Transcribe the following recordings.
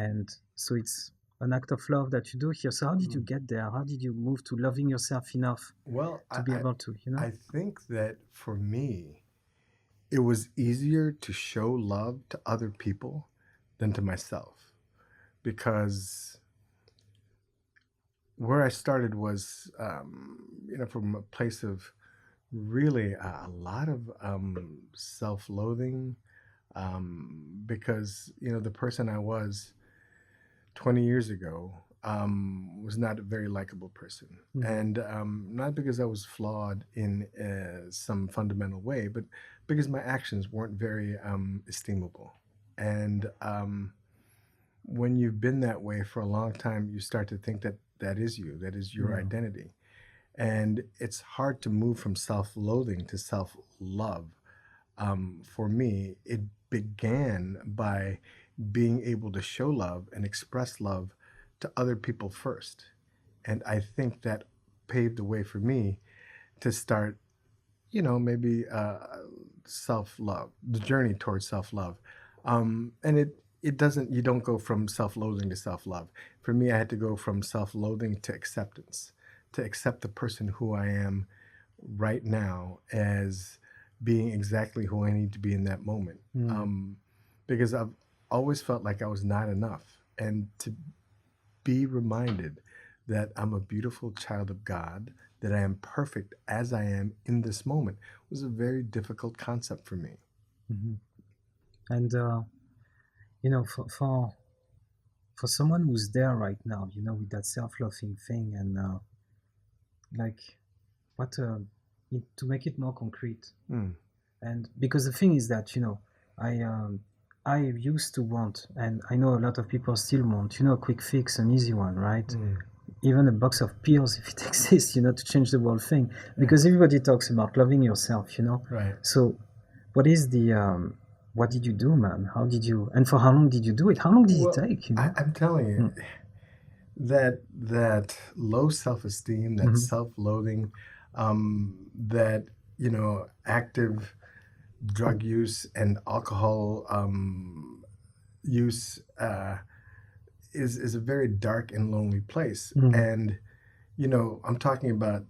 And so it's an act of love that you do here. So how did you get there? How did you move to loving yourself enough Well, to be able to, I think that for me, it was easier to show love to other people than to myself, because where I started was, from a place of really a lot of self-loathing, because, the person I was 20 years ago was not a very likable person. And not because I was flawed in some fundamental way, but because my actions weren't very estimable. And when you've been that way for a long time, you start to think that that is you, that is your identity. And it's hard to move from self-loathing to self-love. For me, it began by being able to show love and express love to other people first. And I think that paved the way for me to start, maybe self-love, the journey towards self-love. And it doesn't, you don't go from self-loathing to self-love. For me, I had to go from self-loathing to acceptance, to accept the person who I am right now as being exactly who I need to be in that moment. Because I've always felt like I was not enough. And to be reminded that I'm a beautiful child of God, that I am perfect as I am in this moment, was a very difficult concept for me. And for someone who's there right now, with that self-loathing thing, and what to make it more concrete. And because the thing is that I used to want, and I know a lot of people still want, a quick fix, an easy one, right? Even a box of pills, if it exists, to change the whole thing. Because everybody talks about loving yourself, Right. So what is what did you do, man? How did you, and for how long did you do it? How long did it take? I'm telling you, that low self-esteem, that self-loathing, that, active drug use and alcohol use is a very dark and lonely place. And, I'm talking about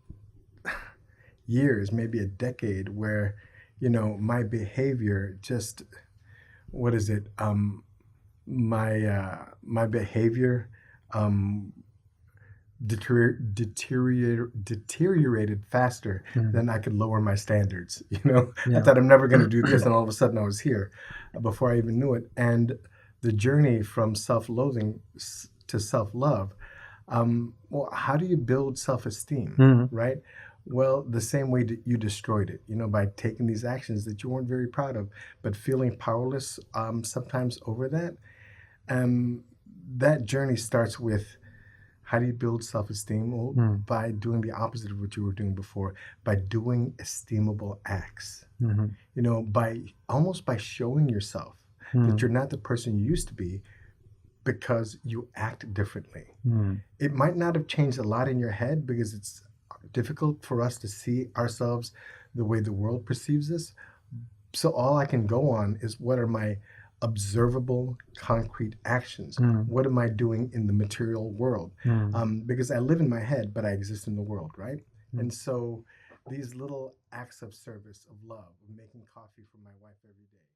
years, maybe a decade, where, my behavior just, what is it? My behavior deteriorated faster than I could lower my standards. I thought I'm never going to do this, and all of a sudden I was here before I even knew it. And the journey from self-loathing to self-love, well, how do you build self-esteem, right? Well, the same way that you destroyed it, by taking these actions that you weren't very proud of, but feeling powerless sometimes over that. That journey starts with, how do you build self-esteem? Well, by doing the opposite of what you were doing before, by doing estimable acts. By showing yourself that you're not the person you used to be, because you act differently. It might not have changed a lot in your head, because it's difficult for us to see ourselves the way the world perceives us. So all I can go on is, what are my observable, concrete actions? What am I doing in the material world? Because I live in my head, but I exist in the world, right? And so these little acts of service, of love, of making coffee for my wife every day,